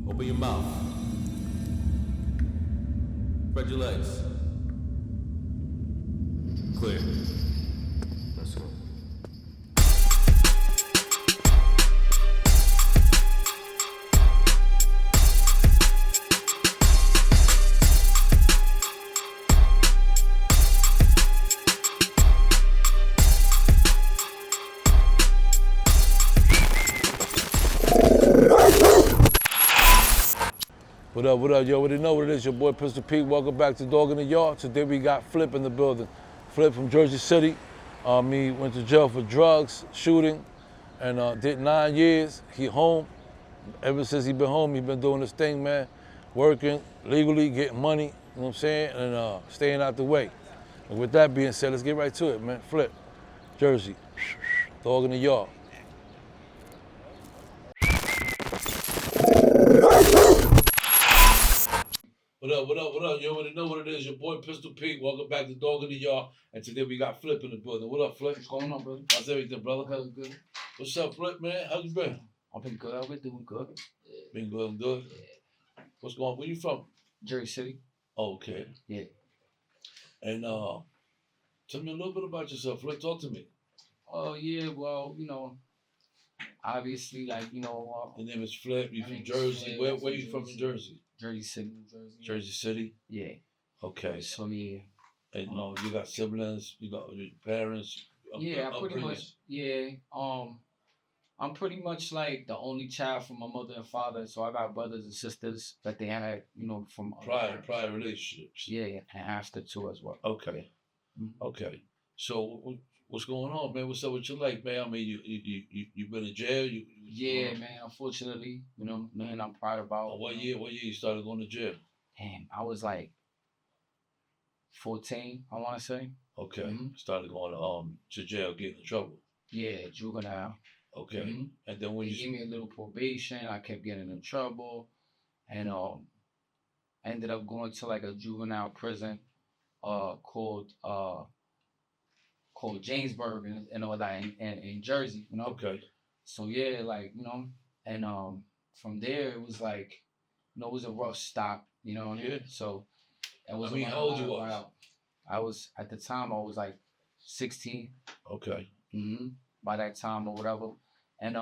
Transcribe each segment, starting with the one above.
Open your mouth. Spread your legs. Clear. Let's go. What up, yo? Already know what it is. Your boy Pistol Pete. Welcome back to Dog in the Yard. Today we got Flip in the building. Flip from Jersey City. He went to jail for drugs, shooting, and did 9 years. He home. Ever since he been home, he been doing this thing, man. Working legally, getting money, you know what I'm saying? And staying out the way. And with that being said, let's get right to it, man. Flip, Jersey, Dog in the Yard. What up? You already know what it is. Your boy Pistol Pete. Welcome back to Dog in the Yard. And today we got Flip in the building. What up, Flip? What's going on, brother? How's everything, brother? Hell good. What's up, Flip, man? How you been? I've been good. I've been doing good. Yeah. Been good, good? Yeah. What's going on? Where you from? Jersey City. Okay. Yeah. And tell me a little bit about yourself. Flip, talk to me. Oh, yeah. Well, obviously, Your name is Flip. You from Jersey. Where you from in Jersey? Jersey City. Jersey City? Yeah. Okay. So, yeah. And you got siblings? You got your parents? Yeah, I pretty much, yeah. I'm pretty much like the only child from my mother and father. So I got brothers and sisters that they had, from prior relationships. Yeah, and after too as well. Okay. Mm-hmm. Okay. So what's going on, man? What's up with your life, man? I mean, you been in jail? Yeah, man. Unfortunately, nothing I'm proud about. What year you started going to jail? Damn, I was like 14, I want to say. Okay. Mm-hmm. Started going to jail, getting in trouble. Yeah, juvenile. Okay. Mm-hmm. And then when they gave me a little probation, I kept getting in trouble, and ended up going to like a juvenile prison, called Jamesburg and all that in Jersey, Okay. So yeah, and from there it was like, it was a rough stop, Yeah. So it was. How old you was? I was at the time. I was like 16. Okay. Mm-hmm. By that time or whatever, and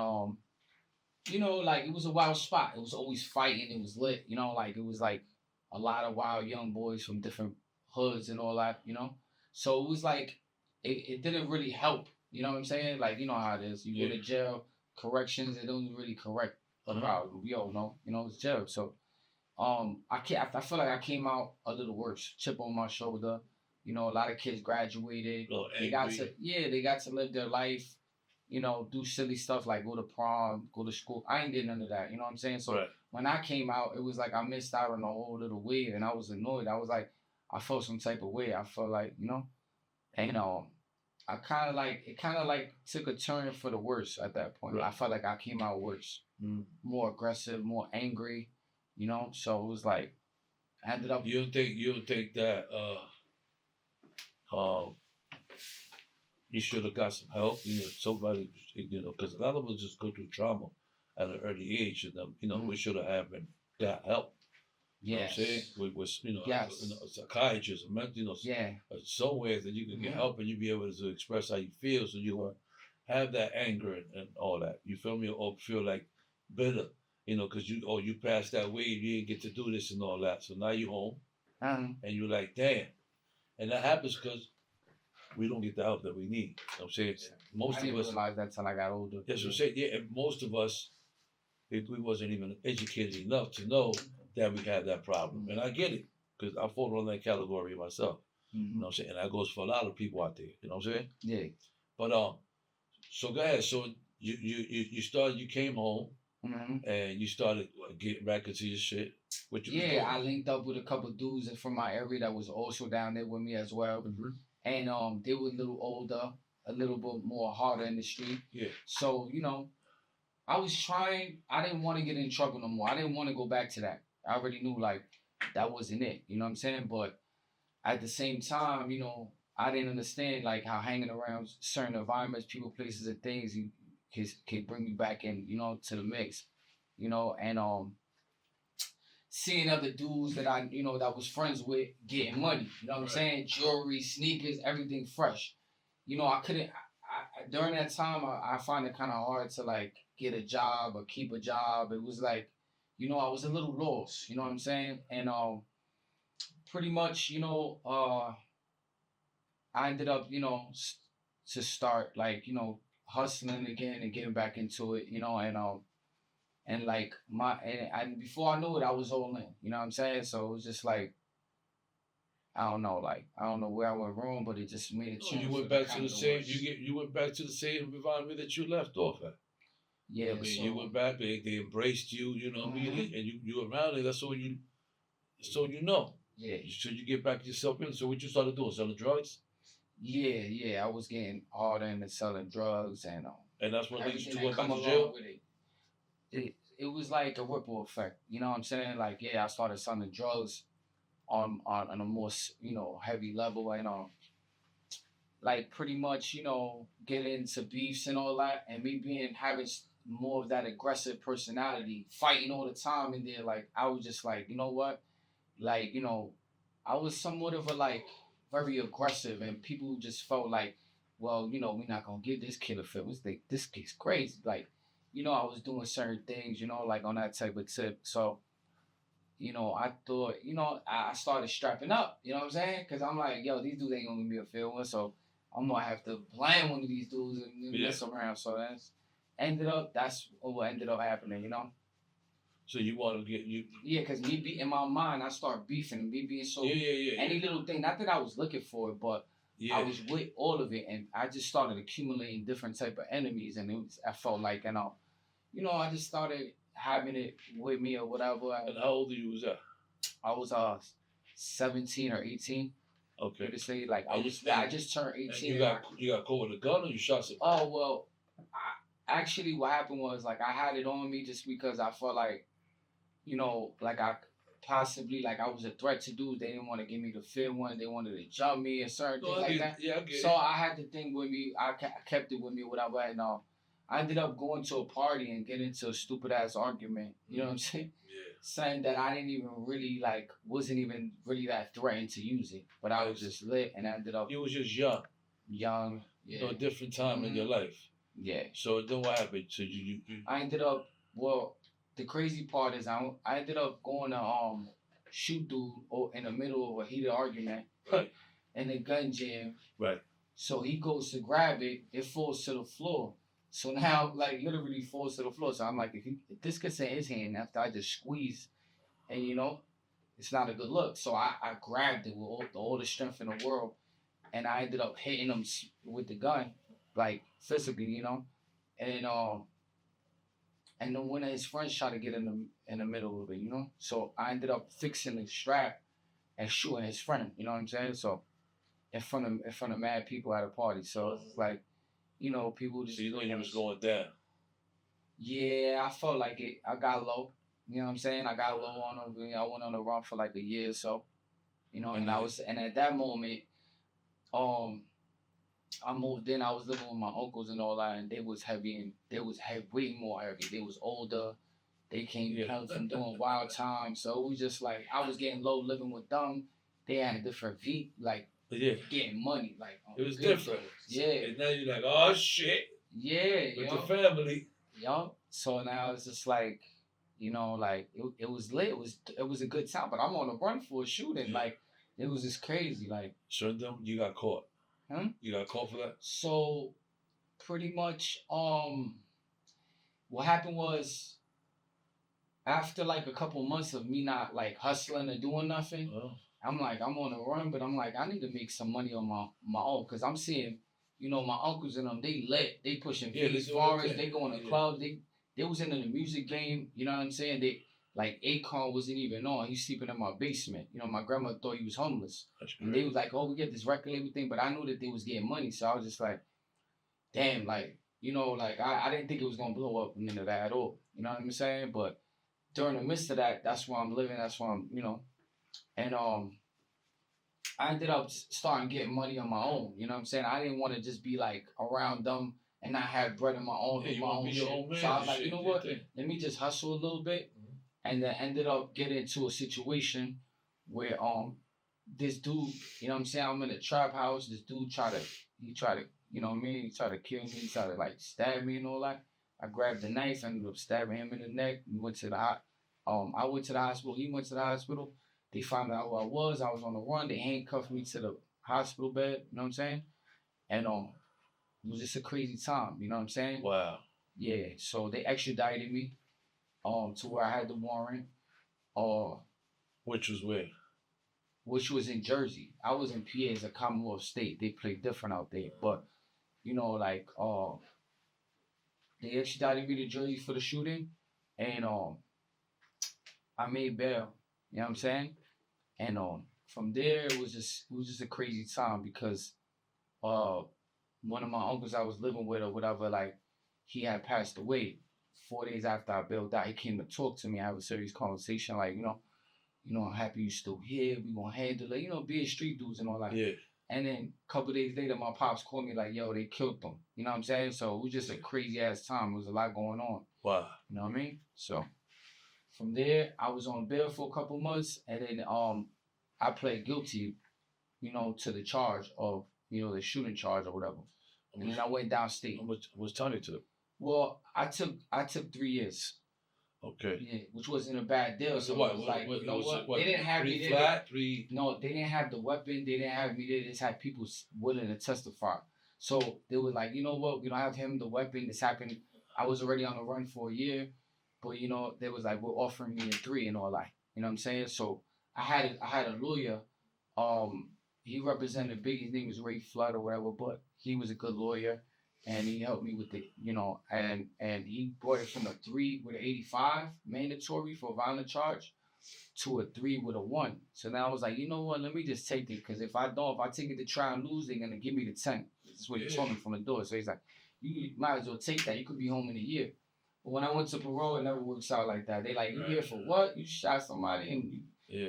it was a wild spot. It was always fighting. It was lit. It was like a lot of wild young boys from different hoods and all that. So it was like it didn't really help. You know what I'm saying? Like, you know how it is. You go to jail, corrections. It don't really correct the problem. We all know. It's jail. So I feel like I came out a little worse. Chip on my shoulder. A lot of kids graduated. They got to live their life. Do silly stuff like go to prom, go to school. I ain't did none of that. You know what I'm saying? So when I came out, it was like I missed out on a whole little wave, and I was annoyed. I was like, I felt some type of way. I felt like, and I kind of like took a turn for the worse at that point. I felt like I came out worse, more aggressive, more angry. So it was like I ended up. You don't think that you should have got some help, somebody, because a lot of us just go through trauma at an early age, and we should have got help. Yes. You know what I'm saying? With psychiatrists, somewhere that you can get help and you be able to express how you feel, so you won't have that anger and all that. You feel me? Or feel like bitter, because you passed that wave, you didn't get to do this and all that. So now you're home, and you're like, damn. And that happens because we don't get the help that we need. You know what I'm saying? Most I of didn't us realize that till I got older. That's what I'm saying. Yeah, and most of us, if we wasn't even educated enough to know that we had that problem. And I get it, because I fall on that category myself. You know what I'm saying? And that goes for a lot of people out there. You know what I'm saying? Yeah. But so go ahead. So you came home, and you started getting back into your shit. I linked up with a couple of dudes from my area that was also down there with me as well. And they were a little older, a little bit more harder in the street. Yeah. So, I was trying. I didn't want to get in trouble no more. I didn't want to go back to that. I already knew, that wasn't it. You know what I'm saying? But at the same time, I didn't understand, how hanging around certain environments, people, places, and things can bring me back in, to the mix. and seeing other dudes that I, that was friends with getting money. You know what I'm saying? Jewelry, sneakers, everything fresh. I couldn't. During that time, I find it kind of hard to like get a job or keep a job. It was like, I was a little lost. You know what I'm saying? And pretty much, I ended up, to start like, hustling again and getting back into it. And like and before I knew it, I was all in. You know what I'm saying? So it was just like I don't know, like I don't know where I went wrong, but it just made a change. You went back to the same. You went back to the same environment that you left off at. Yeah, I mean, you went back. They embraced you. Immediately, and you around it. That's all you. So you know. Yeah. So you get back yourself in. So what you started doing? Selling drugs. Yeah. I was getting harder into selling drugs and that's what leads you to going back to jail. With it was like a ripple effect. You know what I'm saying? Like, yeah, I started selling drugs on a more heavy level, and like pretty much get into beefs and all that, and me having more of that aggressive personality, fighting all the time, and then like I was just like, you know what, like I was somewhat of a like very aggressive, and people just felt like, well, we're not gonna give this kid a fit. Was like this kid's crazy, like I was doing certain things, like on that type of tip. So, I thought, I started strapping up, you know what I'm saying? Because I'm like, yo, these dudes ain't gonna give me a fair one, so I'm gonna have to blame one of these dudes and mess around. So that's what ended up happening, So you want to get you? Yeah, because in my mind, I start beefing, me being so any little thing. Not that I was looking for it, but I was with all of it, and I just started accumulating different type of enemies, and I felt like, I just started having it with me or whatever. And how old you was that? I was 17 or 18. Okay. To say like I just turned 18. You got caught with a gun or you shot somebody? Oh well, actually what happened was like I had it on me just because I felt like, like I possibly like I was a threat to dudes. They didn't want to give me the fair one. They wanted to jump me and certain things like that. Yeah, I get so I had the thing with me. I kept it with me, whatever. And I ended up going to a party and getting into a stupid ass argument. You know what I'm saying? Yeah. Saying that I didn't even really like, wasn't even really that threatened to use it, but I was just lit, and I ended up. You was just young. Young. Yeah. A different time in your life. Yeah. So then what happened? So you I ended up. Well, the crazy part is I ended up going to shoot dude in the middle of a heated argument. Right. And the gun jam. Right. So he goes to grab it, it falls to the floor. So now, like, literally falls to the floor. So I'm like, if this gets in his hand after I just squeeze, and it's not a good look. So I grabbed it with all the strength in the world, and I ended up hitting him with the gun, like physically, and then one of his friends tried to get in the middle of it, So I ended up fixing the strap and shooting his friend, you know what I'm saying? So in front of mad people at a party. So it's like, people just. So you knew he was going down. Yeah, I felt like it. I got low. You know what I'm saying? I got low on him. I went on the run for like a year or so. And at that moment, I moved in. I was living with my uncles and all that, and they was heavy, and they was way more heavy. They was older. They came from doing wild time, so it was just like I was getting low living with them. They had a different beat, like getting money, like it was different. Yeah. And now you're like, oh shit. Yeah. With the family. Yup. So now it's just like, like it was lit. It was a good time, but I'm on the run for a shooting. Yeah. Like it was just crazy. Like so then you got caught. Huh? You got caught for that? So pretty much what happened was after like a couple months of me not like hustling or doing nothing, I'm like, I'm on the run, but I'm like, I need to make some money on my own, because I'm seeing, my uncles and them, they lit, they pushing fees forest, they going to clubs, they was into the music game, you know what I'm saying? They like Akon wasn't even on. He's sleeping in my basement. My grandma thought he was homeless. And they was like, oh, we get this record and everything, but I knew that they was getting money, so I was just like, damn, like, like I didn't think it was gonna blow up into that at all. You know what I'm saying? But during the midst of that, that's where I'm living, that's where I'm, and I ended up starting getting money on my own. You know what I'm saying? I didn't want to just be like around them and I had bread in my own, Yeah, you my wanna own be your shit. own man So I was and like, shit, you know do your what? thing. Let me just hustle a little bit, and then ended up getting into a situation where this dude, you know what I'm saying? I'm in a trap house. This dude tried to, you know what I mean? He tried to kill me. He tried to like stab me and all that. I grabbed the knife, ended up stabbing him in the neck. We went to the I went to the hospital. He went to the hospital. They found out who I was. I was on the run. They handcuffed me to the hospital bed. You know what I'm saying? And it was just a crazy time. You know what I'm saying? Wow. Yeah. So they extradited me to where I had the warrant. Uh, Which was where? which was in Jersey. I was in PA as a Commonwealth state. They play different out there, but you know, like they extradited me to Jersey for the shooting, and I made bail. You know what I'm saying? And from there it was just a crazy time because uh one of my uncles I was living with or whatever, like he had passed away 4 days after I bailed out. He came to talk to me, have a serious conversation, like, I'm happy you still here. We gonna handle it. Being street dudes and all that. Yeah. And then a couple days later, my pops called me like, yo, they killed them. You know what I'm saying? So it was just a crazy ass time. There was a lot going on. Wow. You know what I mean? So from there, I was on bail for a couple months, and then I pled guilty, to the charge of, the shooting charge or whatever. And then I went downstate. How much was Tony took? Well, I took 3 years. Okay. Yeah, which wasn't a bad deal. So what, it was like, you know what? They didn't have me there. Flat, three. No, they didn't have the weapon. They didn't have me there. They just had people willing to testify. So they were like, you know what? We don't have him the weapon. This happened. I was already on the run for a year, but they was like, we're offering me a 3 and all that. You know what I'm saying? So I had a lawyer. He represented Big. His name was Ray Flood or whatever, but he was a good lawyer, and he helped me with the, and he brought it from a 3 with an 85 mandatory for a violent charge to a 3 with a 1. So now I was like, you know what? Let me just take it, because if I take it to try and lose, they're gonna give me the 10. That's what he told me from the door. So he's like, you might as well take that. You could be home in a year. But when I went to parole, it never works out like that. They like, you here for what? You shot somebody, and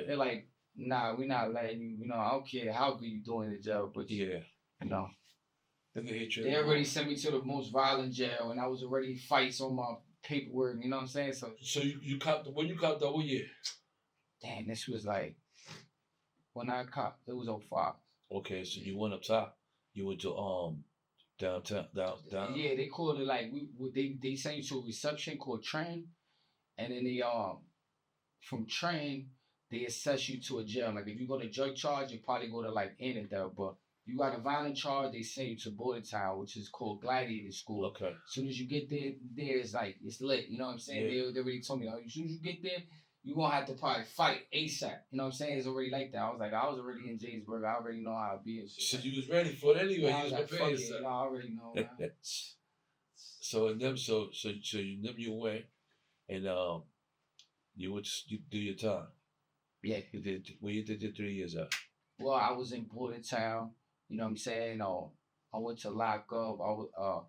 they're like, nah, we're not letting you. I don't care how good you doing in the jail, but Yeah. They already sent me to the most violent jail, and I was already fights on my paperwork. You know what I'm saying? So you copped when you copped that what year? Damn, this was like when I copped. It was 05. Okay, so you went up top. You went to downtown down. Yeah, they called it like they sent you to a reception called train, and then they from train they assess you to a jail. Like if you go to drug charge, you probably go to like in and there, but you got a violent charge, they send you to Bordertown, which is called Gladiator School. Okay. As soon as you get there, it's like, it's lit. You know what I'm saying? Yeah. They already told me, as soon as you get there, you're going to have to probably fight ASAP. You know what I'm saying? It's already like that. I was already in Jamesburg. I already know how to be and shit. So you was ready for it anyway. I You was like, prepared. I already know, man. So you went and you do your time. Yeah. You did. Well, you did your 3 years out. Well, I was in Bordertown. You know what I'm saying? I went to lock up.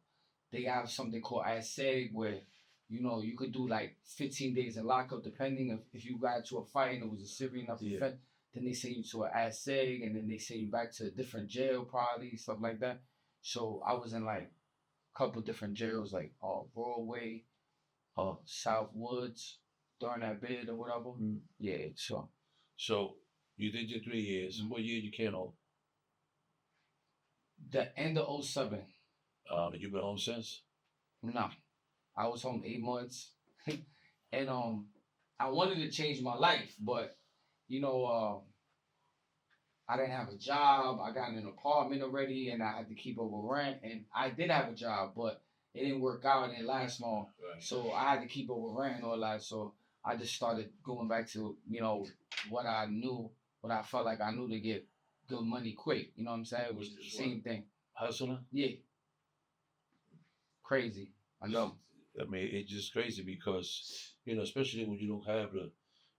They have something called S.H.U where, you could do like 15 days in lockup depending if you got to a fight and it was a serious enough offense. Then they send you to an S.H.U and then they send you back to a different jail probably, stuff like that. So I was in like a couple different jails like Broadway, South Woods, during that bid or whatever. Mm. Yeah, sure. So you did your 3 years. What year you came home? The end of 07. You been home since? No. I was home 8 months. And I wanted to change my life, but I didn't have a job. I got an apartment already and I had to keep over rent. And I did have a job, but it didn't work out. It didn't last long. Right. So I had to keep over rent and all that. So I just started going back to, what I knew, what I felt like I knew to get good money quick. You know what I'm saying? It was the same thing. Hustling? Yeah. Crazy. I know. I mean, it's just crazy because, especially when you don't have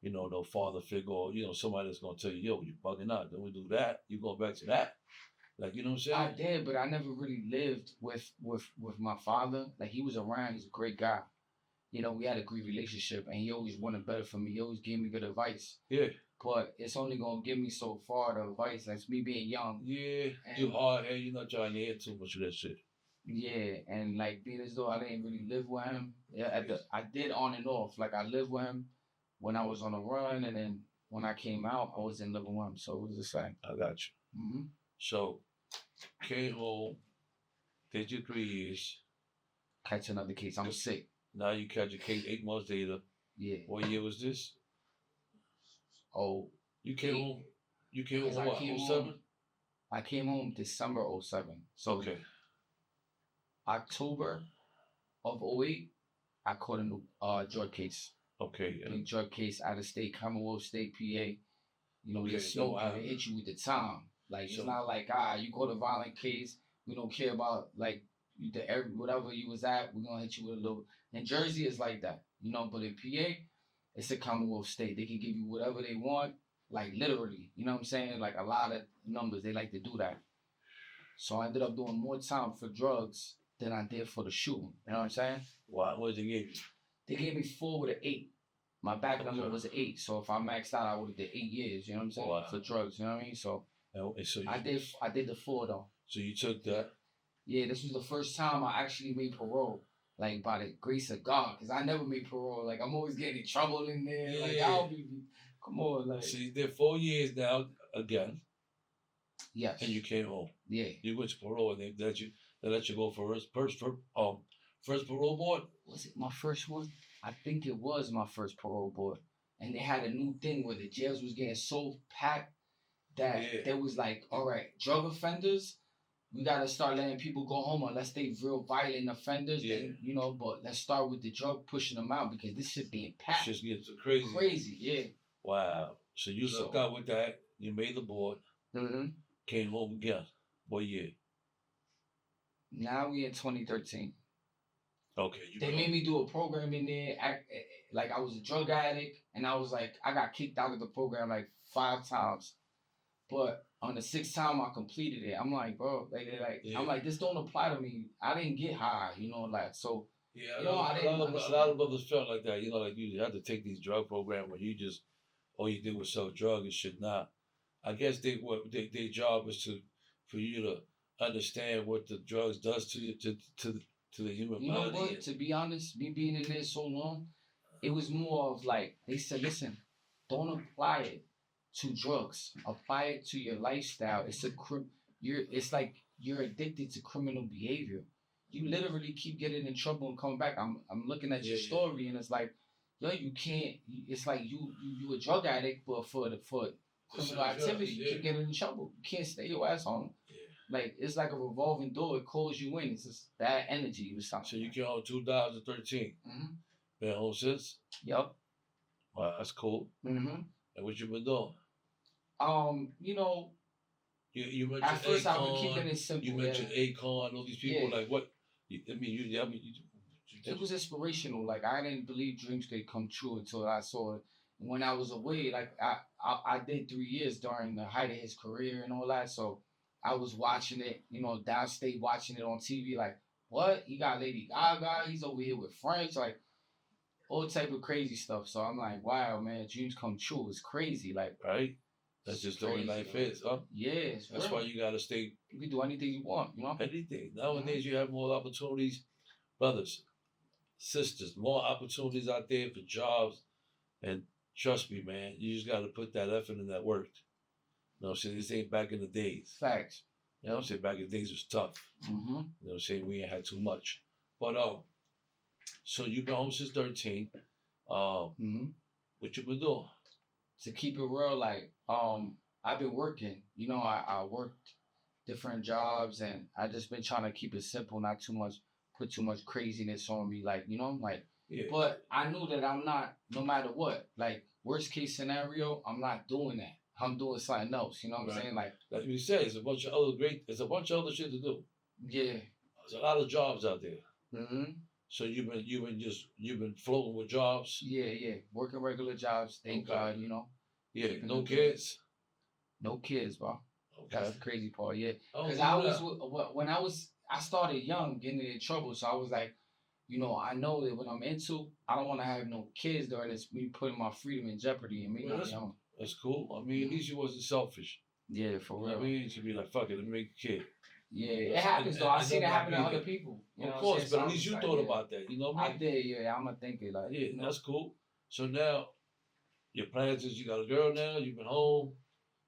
no father figure or, somebody that's going to tell you, yo, you're bugging out. Don't we do that? You go back to that. Like, you know what I'm saying? I did, but I never really lived with my father. Like, he was around. He's a great guy. We had a great relationship, and he always wanted better for me. He always gave me good advice. Yeah. But it's only going to give me so far, the advice. That's me being young. Yeah. You hard head. You're not trying to hear too much of that shit. Yeah, and like being as though I didn't really live with him. Yeah, I did on and off. Like I lived with him when I was on a run, and then when I came out, I wasn't living with him. So it was the same. I got you. Mm-hmm. So came home, did your 3 years. Catch another case. I'm sick. Now you catch a case 8 months later. Yeah. What year was this? Oh, You came eight. home. You came home I what? came 07? home. I came home December 07. So Okay. October of 08, I caught a new drug case. Okay. Big drug case out of state, Commonwealth State, PA. You know, Okay, they so smoke you, they hit you with the time. Like So- it's not like you caught a violent case. We don't care about like whatever you was at. We're gonna hit you with a little. In Jersey, it's like that, you know. But in PA, it's a Commonwealth state. They can give you whatever they want, like literally. You know what I'm saying? Like a lot of numbers, they like to do that. So I ended up doing more time for drugs than I did for the shooting. You know what I'm saying? What did they give you? They gave me 4 with an 8. My back number Okay. was an 8. So if I maxed out, I would have did 8 years. You know what I'm saying? Wow. For drugs. You know what I mean? So And so I did the 4 though. So you took that. Yeah, this was the first time I actually made parole. Like by the grace of God, because I never made parole. Like I'm always getting in trouble in there. Yeah. Like I'll be, come on, like. So you did 4 years now again, Yes. and you came home. Yeah. You went to parole, and they let you go for first parole board. Was it my first one? I think it was my first parole board. And they had a new thing where the jails was getting so packed that there was like, all right, drug offenders, we gotta start letting people go home unless they real violent offenders. Yeah. Then, you know, but let's start with the drug pushing them out because this shit being packed. Just getting so crazy. Crazy, yeah. Wow. So you lucked out with that. You made the board. Mm-hmm. Came home again. What year? Now we in 2013. Okay. They made me do a program in there. Like I was a drug addict, and I was like, I got kicked out of the program like 5 times. But on the 6th time I completed it, I'm like, bro, I'm like, this don't apply to me. I didn't get high, you know, like so. Yeah, you know, a lot of brothers felt like that. You know, like you had to take these drug programs where you just all you did was sell drugs and shit. Not. I guess their job is for you to understand what the drugs does to you to the human body. You know what? To be honest, me being in there so long, it was more of like they said, listen, don't apply it to drugs. Apply it to your lifestyle. It's like you're addicted to criminal behavior. You literally keep getting in trouble and coming back. I'm looking at your story and it's like, yo, you can't. It's like you a drug addict, but for criminal activity, you keep getting in trouble. You can't stay your ass home. Like it's like a revolving door. It calls you in. It's just that energy or something. So you came home 2013. Mm-hmm. Been home since. Yep. Wow, that's cool. Mm-hmm. And what you been doing? You know. You mentioned at first Akon, I've been keeping it simple. You mentioned Akon, all these people. Like what? It was inspirational. Like I didn't believe dreams could come true until I saw it. When I was away, like I did 3 years during the height of his career and all that. So I was watching it, you know, downstate watching it on TV. Like what? He got Lady Gaga. He's over here with French. Like all type of crazy stuff. So I'm like, wow, man, dreams come true. It's crazy. Like right. That's just the way life is, huh? Yeah, that's why you gotta stay. You can do anything you want, you know. Anything. Nowadays, you have more opportunities, brothers, sisters, more opportunities out there for jobs. And trust me, man, you just gotta put that effort in that work. You know what I'm saying? This ain't back in the days. Facts. You know what I'm saying? Back in the days it was tough. Mm-hmm. You know what I'm saying? We ain't had too much. But so you've been home since 13. Mm-hmm. What you been doing? To keep it real, like I've been working. You know, I worked different jobs, and I just been trying to keep it simple, not too much, put too much craziness on me. Like, you know, like. Yeah. But I knew that I'm not. No matter what, like worst case scenario, I'm not doing that. I'm doing something else. You know what I'm saying? Like that's what you said. It's a bunch of other shit to do. Yeah. There's a lot of jobs out there. Mm-hmm. So you've been floating with jobs. Yeah. Working regular jobs. Thank God, you know. Yeah. No kids. No kids, bro. Okay. That's the crazy part. Yeah. Because when I started young, getting in trouble. So I was like, you know, I know that what I'm into, I don't want to have no kids during this. Me putting my freedom in jeopardy and me not young. That's cool. I mean, at least you wasn't selfish. Yeah, for real. I mean, you should be like, fuck it, let me make a kid. Yeah, it happens though. I seen it happen to other people. You know of course, what but I'm at saying? least So you I'm thought just like, about that. You know what yeah. I mean? I did, yeah. I'm gonna think it like, Yeah, that's cool. So now your plans is you got a girl now. You've been home.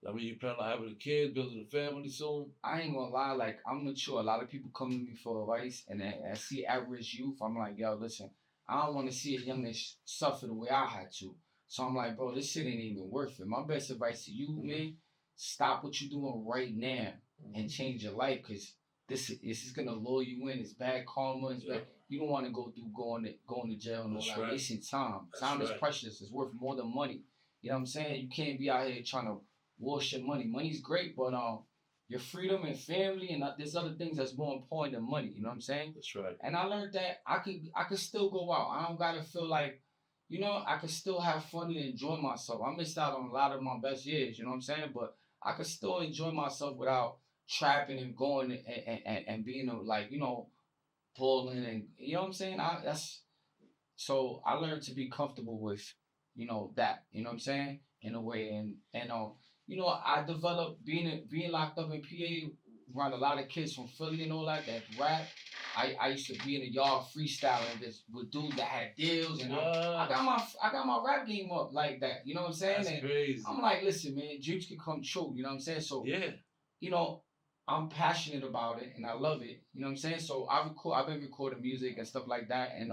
I mean, you plan on having a kid, building a family soon. I ain't gonna lie, like I'm mature. A lot of people come to me for advice, and I see average youth. I'm like, yo, listen, I don't want to see a youngest suffer the way I had to. So I'm like, bro, this shit ain't even worth it. My best advice to you, man, stop what you're doing right now and change your life, cause this is gonna lure you in. It's bad karma. It's bad. You don't want to go through going to jail and all That's that, right. wasting time. That's Time is right. precious. It's worth more than money. You know what I'm saying? You can't be out here trying to wash your money. Money's great, but your freedom and family and there's other things that's more important than money. You know what I'm saying? That's right. And I learned that I could still go out. I don't gotta feel like, I could still have fun and enjoy myself. I missed out on a lot of my best years. You know what I'm saying? But I could still enjoy myself without trapping and going and being like pulling and you know what I'm saying. So I learned to be comfortable with, that. You know what I'm saying? In a way, and I developed being locked up in PA around a lot of kids from Philly and all that rap. I used to be in the yard freestyling with dudes that had deals, and I got my rap game up like that. You know what I'm saying? That's crazy. I'm like, listen, man, dreams can come true. You know what I'm saying? So yeah, I'm passionate about it and I love it. You know what I'm saying? So I've been recording music and stuff like that, and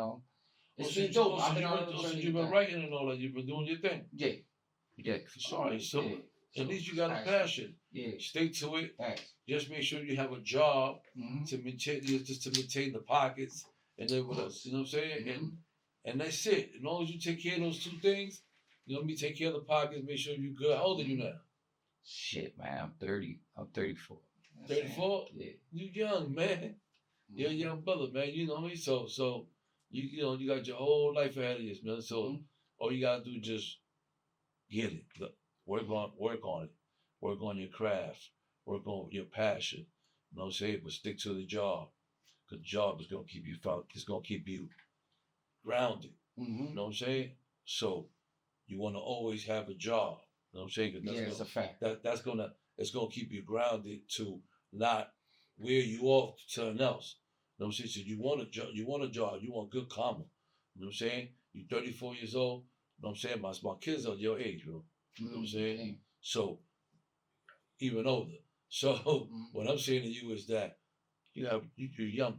it's been dope. I've been on a journey. You've been writing and all that. You've been doing your thing. Yeah, for sure. All right, so Yeah. at least you got a passion. Yeah. Stick to it. Thanks. Just make sure you have a job Mm-hmm. to maintain the pockets and then what else? You know what I'm saying? Mm-hmm. And that's it. As long as you take care of those two things, you know what I mean? Take care of the pockets, make sure you're good. How old are you now? Shit, man, I'm 30. I'm 34. 34? Yeah. You young, man. You're a young brother, man. You know what I mean? So you got your whole life ahead of you, man. So all you gotta do is just get it. Look, work on it. Work on your craft. Work on your passion. You know what I'm saying? But stick to the job. Because the job is gonna keep you it's gonna keep you grounded. Mm-hmm. You know what I'm saying? So you wanna always have a job. You know what I'm saying? It's a fact. It's gonna keep you grounded to not wear you off to something else. You know what I'm saying? So you want a job, you want good karma. You know what I'm saying? You're 34 years old. You know what I'm saying? My kids are your age, bro. You know what I'm saying? Mm-hmm. So even older. So what I'm saying to you is that you're young.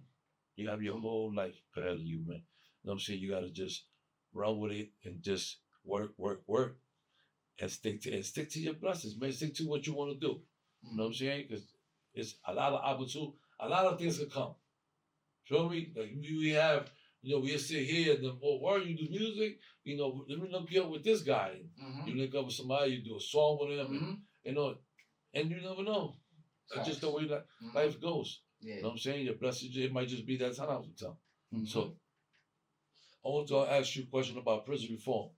You have your whole life ahead of you, man. You know what I'm saying? You gotta just run with it and just work, and stick to your blessings, man. Stick to what you want to do. You know what I'm saying? Because it's a lot of opportunity, a lot of things can come. Feel me? Like we have, we sit here and then, why you do music? Let me look you up with this guy. You link up with somebody, you do a song with him, and you never know. That's just the way that life goes. Yeah. You know what I'm saying? Your blessings, it might just be that time sometimes. So I want to ask you a question about prison reform.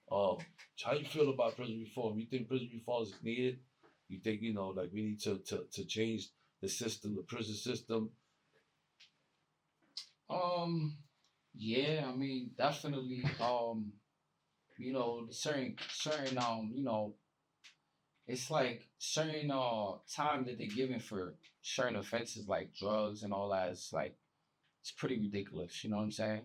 How you feel about prison reform? You think prison reform is needed? You think like we need to change the system, the prison system? Yeah, I mean, definitely. Certain it's like certain time that they're giving for certain offenses like drugs and all that. It's like it's pretty ridiculous. You know what I'm saying?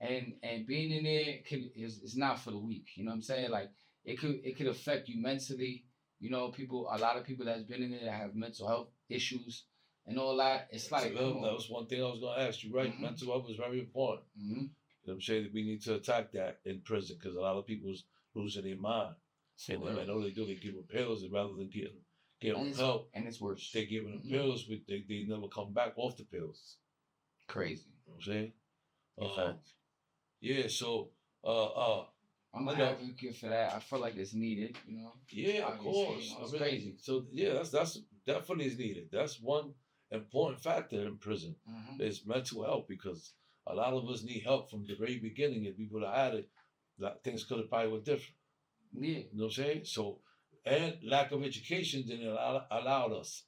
And being in there is not for the weak. You know what I'm saying? Like it could affect you mentally. A lot of people that's been in there that have mental health issues and all that. It's like that was one thing I was gonna ask you, right? Mental health is very important. You know what I'm saying? We need to attack that in prison because a lot of people's losing their mind. And I know they do. They give them pills and rather than get them help. And it's worse. They give them pills, but they never come back off the pills. Crazy. You know what I'm saying? Yeah, so I'm an advocate for that. I feel like it's needed, Yeah, of course. It's crazy. So yeah, that's definitely is needed. That's one important factor in prison. Is mental health because a lot of us need help from the very beginning. If we would have had it, that things could have probably were different. Yeah. You know what I'm saying? So and lack of education didn't allowed us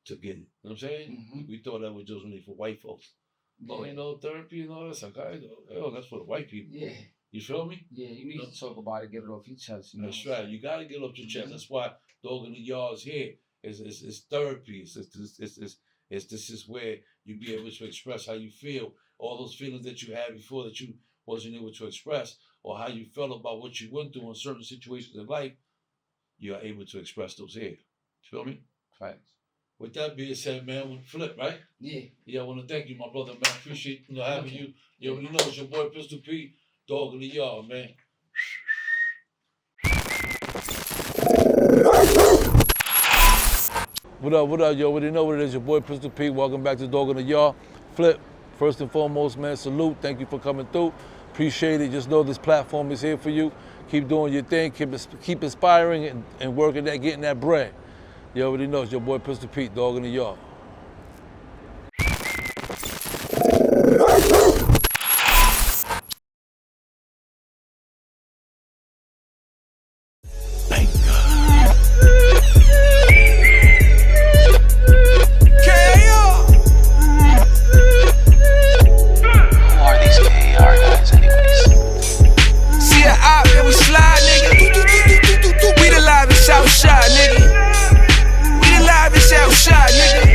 to get it. You know what I'm saying? We thought that was just only for white folks. Yeah. Therapy and all that stuff. That's for the white people. Yeah. You feel me? Yeah, you need to talk about it, get it off your chest. That's right. You got to get it off your chest. That's why Dog in the Yard's here. It's therapy. This is where you be able to express how you feel, all those feelings that you had before that you wasn't able to express, or how you felt about what you went through in certain situations in life. You are able to express those here. Feel me? Right. With that being said, man, we flip, right? Yeah. Yeah, I want to thank you, my brother, man. Appreciate having you. You already know it's your boy Pistol P, dog in the yard, man. What up, you already know what it is, your boy Pistol P. Welcome back to Dog in the Yard. Flip, first and foremost, man, salute. Thank you for coming through. Appreciate it. Just know this platform is here for you. Keep doing your thing. Keep inspiring and working that, getting that bread. You already know it's your boy Pistol P, Dog in the Yard. S.H.U, nigga. We the live in S.H.U, nigga.